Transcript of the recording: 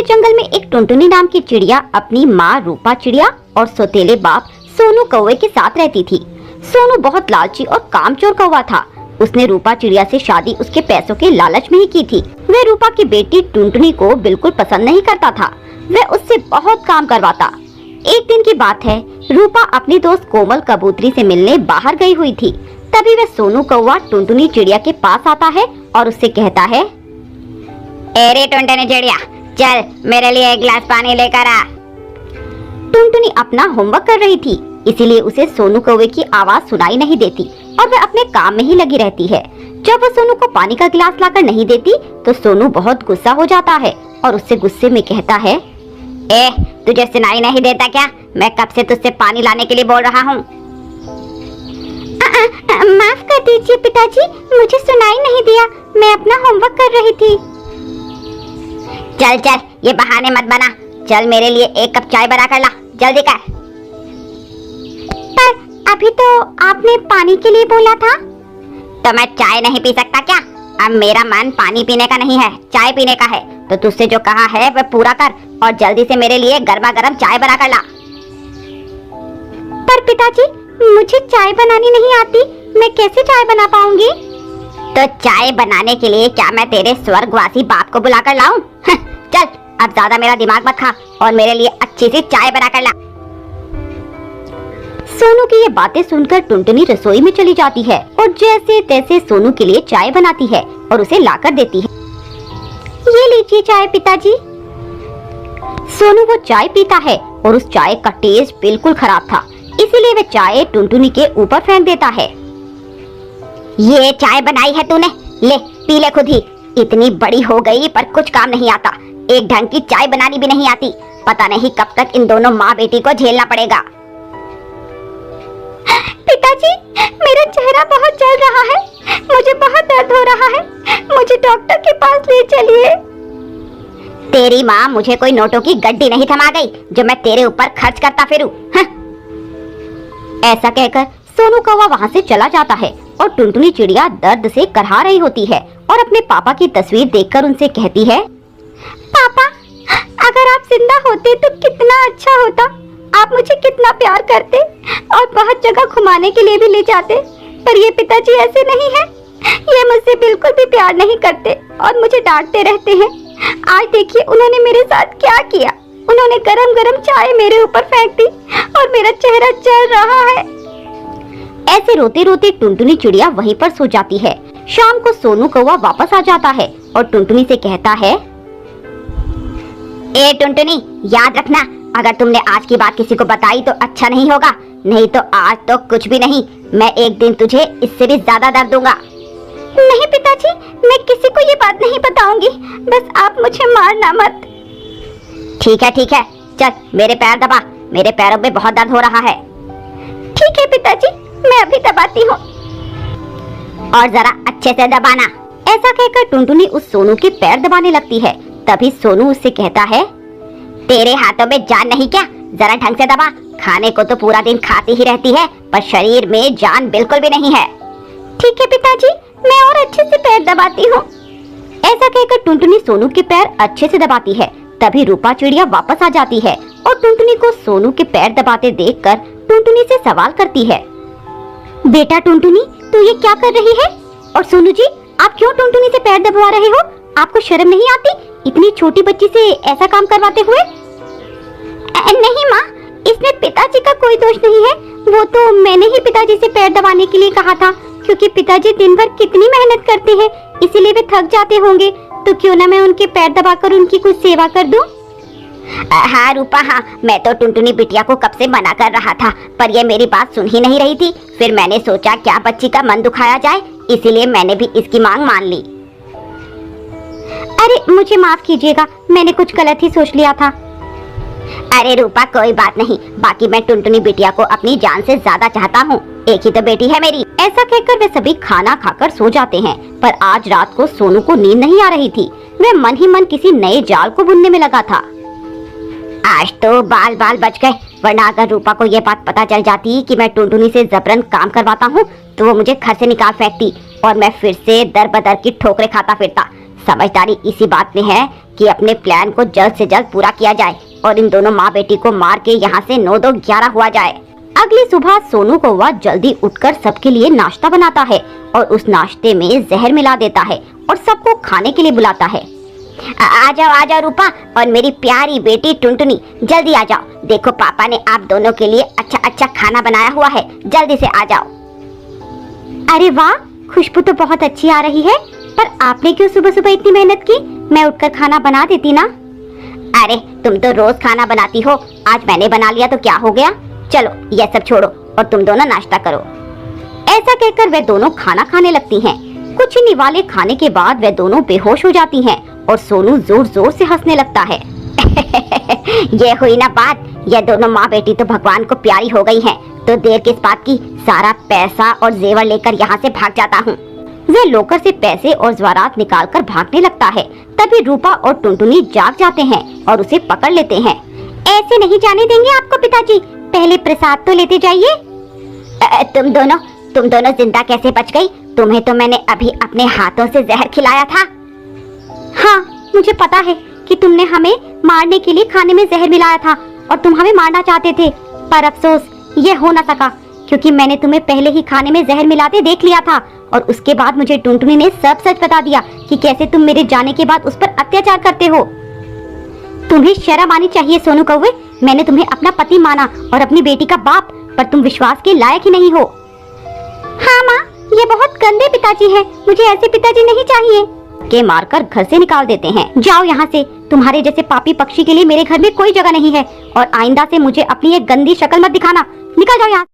के जंगल में एक टुनटुनी नाम की चिड़िया अपनी माँ रूपा चिड़िया और सौतेले बाप सोनू कौवे के साथ रहती थी। सोनू बहुत लालची और कामचोर कौवा था। उसने रूपा चिड़िया से शादी उसके पैसों के लालच में ही की थी। वह रूपा की बेटी टुनटुनी को बिल्कुल पसंद नहीं करता था। वह उससे बहुत काम करवाता। एक दिन की बात है, रूपा अपनी दोस्त कोमल कबूतरी से मिलने बाहर गई हुई थी। तभी वह सोनू कौवा टुनटुनी चिड़िया के पास आता है और उससे कहता है, अरे टुनटुनी चिड़िया, चल मेरे लिए एक गिलास पानी लेकर आ। टुनटुनी अपना होमवर्क कर रही थी, इसीलिए उसे सोनू कौवे की आवाज सुनाई नहीं देती और वह अपने काम में ही लगी रहती है। जब वह सोनू को पानी का गिलास लाकर नहीं देती तो सोनू बहुत गुस्सा हो जाता है और उससे गुस्से में कहता है, तुझे सुनाई नहीं देता क्या? मैं कब से तुझसे पानी लाने के लिए बोल रहा हूँ। माफ कर दीजिए पिताजी, मुझे सुनाई नहीं दिया, मैं अपना होमवर्क कर रही थी। चल चल, ये बहाने मत बना। चल मेरे लिए एक कप चाय बना कर ला, जल्दी कर। पर अभी तो आपने पानी के लिए बोला था। तो मैं चाय नहीं पी सकता क्या? अब मेरा मन पानी पीने का नहीं है, चाय पीने का है। तो तुझसे जो कहा है वह पूरा कर और जल्दी से मेरे लिए गर्मा गर्म चाय बना कर ला। पर पिताजी, मुझे चाय बनानी नहीं आती, मैं कैसे चाय बना पाऊंगी? तो चाय बनाने के लिए क्या मैं तेरे स्वर्गवासी बाप को बुला कर लाऊं? चल अब ज्यादा मेरा दिमाग मत खा और मेरे लिए अच्छी सी चाय बना कर ला। सोनू की ये बातें सुनकर टुनटुनी रसोई में चली जाती है और जैसे तैसे सोनू के लिए चाय बनाती है और उसे लाकर देती है। ये लीजिए चाय पिताजी। सोनू वो चाय पीता है और उस चाय का टेस्ट बिल्कुल खराब था, इसीलिए वह चाय टुनटुनी के ऊपर फेंक देता है। ये चाय बनाई है तूने, ले पी ले खुद ही। इतनी बड़ी हो गई पर कुछ काम नहीं आता, एक ढंग की चाय बनानी भी नहीं आती। पता नहीं कब तक इन दोनों माँ बेटी को झेलना पड़ेगा। पिताजी, मेरा चेहरा बहुत जल रहा है, मुझे बहुत दर्द हो रहा है, मुझे डॉक्टर के पास ले चलिए। तेरी माँ मुझे कोई नोटों की गड्डी नहीं थमा गई जो मैं तेरे ऊपर खर्च करता फिरूं। ऐसा कहकर सोनू कौवा वहाँ से चला जाता है और टुनटुनी चिड़िया दर्द से करहा रही होती है और अपने पापा की तस्वीर देखकर उनसे कहती है, पापा, अगर आप जिंदा होते तो कितना अच्छा होता। आप मुझे कितना प्यार करते और बहुत जगह घुमाने के लिए भी ले जाते। पर ये पिताजी ऐसे नहीं है, ये मुझसे बिल्कुल भी प्यार नहीं करते और मुझे डांटते रहते हैं। आज देखिए उन्होंने मेरे साथ क्या किया। उन्होंने गरम गरम चाय मेरे ऊपर फेंक दी और मेरा चेहरा जल रहा है। ऐसे रोते रोते टुनटुनी चिड़िया वहीं पर सो जाती है। शाम को सोनू कौवा वापस आ जाता है और टुनटुनी से कहता है, ए टुनटुनी, याद रखना, अगर तुमने आज की बात किसी को बताई तो अच्छा नहीं होगा, नहीं तो आज तो कुछ भी नहीं, मैं एक दिन तुझे इससे भी ज्यादा दर्द दूंगा। नहीं पिताजी, मैं किसी को ये बात नहीं बताऊंगी, बस आप मुझे मारना मत। ठीक है, चल मेरे पैर दबा, मेरे पैरों में बहुत दर्द हो रहा है। ठीक है पिताजी, मैं अभी दबाती हूँ। और जरा अच्छे से दबाना। ऐसा कहकर टुनटुनी उस सोनू के पैर दबाने लगती है। तभी सोनू उससे कहता है, तेरे हाथों में जान नहीं क्या? जरा ढंग से दबा। खाने को तो पूरा दिन खाती ही रहती है पर शरीर में जान बिल्कुल भी नहीं है। ठीक है पिताजी, मैं और अच्छे से पैर दबाती हूँ। ऐसा कहकर टुनटुनी सोनू के पैर अच्छे से दबाती है। तभी रूपा चिड़िया वापस आ जाती है और टुनटुनी को सोनू के पैर दबाते देखकर टुनटुनी से सवाल करती है, बेटा टुनटुनी, तू ये क्या कर रही है? और सोनू जी, आप क्यों टुनटुनी से पैर दबवा रहे हो? आपको शर्म नहीं आती इतनी छोटी बच्ची से ऐसा काम करवाते हुए? नहीं माँ, इसमें पिताजी का कोई दोष नहीं है। वो तो मैंने ही पिताजी से पैर दबाने के लिए कहा था, क्योंकि पिताजी दिन भर कितनी मेहनत करते हैं, इसीलिए वे थक जाते होंगे। तो क्यों ना मैं उनके पैर दबाकर उनकी कुछ सेवा कर दूं? हाँ रूपा, हाँ, मैं तो टुनटुनी बिटिया को कब से मना कर रहा था, पर ये मेरी बात सुन ही नहीं रही थी। फिर मैंने सोचा क्या बच्ची का मन दुखाया जाए, इसीलिए मैंने भी इसकी मांग मान ली। अरे मुझे माफ कीजिएगा, मैंने कुछ गलत ही सोच लिया था। अरे रूपा, कोई बात नहीं, बाकी मैं टुनटुनी बिटिया को अपनी जान से ज्यादा चाहता हूँ, एक ही तो बेटी है मेरी। ऐसा कहकर वे सभी खाना खाकर सो जाते हैं। पर आज रात को सोनू को नींद नहीं आ रही थी। वह मन ही मन किसी नए जाल को बुनने में लगा था। आज तो बाल बाल बच गए, वरना अगर रूपा को ये बात पता चल जाती कि मैं टुनटुनी से जबरन काम करवाता हूँ तो वो मुझे घर से निकाल फेंकती और मैं फिर से दर बदर की ठोकरें खाता फिरता। समझदारी इसी बात में है कि अपने प्लान को जल्द से जल्द पूरा किया जाए और इन दोनों माँ बेटी को मार के यहाँ से 9 2 11 हुआ जाए। अगली सुबह सोनू कौवा जल्दी उठकर सबके लिए नाश्ता बनाता है और उस नाश्ते में जहर मिला देता है और सबको खाने के लिए बुलाता है। आ जाओ रूपा और मेरी प्यारी बेटी टुनटुनी, जल्दी आ जाओ। देखो पापा ने आप दोनों के लिए अच्छा अच्छा खाना बनाया हुआ है, जल्दी से आ जाओ। अरे वाह, खुशबू तो बहुत अच्छी आ रही है, पर आपने क्यों सुबह सुबह इतनी मेहनत की? मैं उठकर खाना बना देती ना। अरे तुम तो रोज खाना बनाती हो, आज मैंने बना लिया तो क्या हो गया। चलो ये सब छोड़ो और तुम दोनों नाश्ता करो। ऐसा कहकर वे दोनों खाना खाने लगती हैं। कुछ ही निवाले खाने के बाद वे दोनों बेहोश हो जाती हैं और सोनू जोर जोर से हंसने लगता है। ये हुई ना बात, ये दोनों माँ बेटी तो भगवान को प्यारी हो गई हैं, तो देर किस बात की, सारा पैसा और जेवर लेकर यहाँ से भाग जाता हूँ। वह लोकर से पैसे और ज़ेवरात निकालकर भागने लगता है। तभी रूपा और टुनटुनी जाग जाते हैं और उसे पकड़ लेते हैं। ऐसे नहीं जाने देंगे आपको पिताजी, पहले प्रसाद तो लेते जाइए। तुम दोनों जिंदा कैसे बच गई? तुम्हें तो मैंने अभी अपने हाथों से जहर खिलाया था। हाँ, मुझे पता है कि तुमने हमें मारने के लिए खाने में जहर मिलाया था और तुम हमें मारना चाहते थे, पर अफसोस ये हो न सका क्योंकि मैंने तुम्हें पहले ही खाने में जहर मिलाते देख लिया था और उसके बाद मुझे टुनटुनी ने सब सच बता दिया कि कैसे तुम मेरे जाने के बाद उस पर अत्याचार करते हो। तुम्हें शर्म आनी चाहिए सोनू कौवे, मैंने तुम्हें अपना पति माना और अपनी बेटी का बाप, पर तुम विश्वास के लायक ही नहीं हो। हाँ माँ, ये बहुत गंदे पिताजी हैं, मुझे ऐसे पिताजी नहीं चाहिए। के मारकर घर से निकाल देते हैं। जाओ यहाँ से, तुम्हारे जैसे पापी पक्षी के लिए मेरे घर में कोई जगह नहीं है और आइंदा से मुझे अपनी ये गंदी शक्ल मत दिखाना। निकल जाओ यहाँ।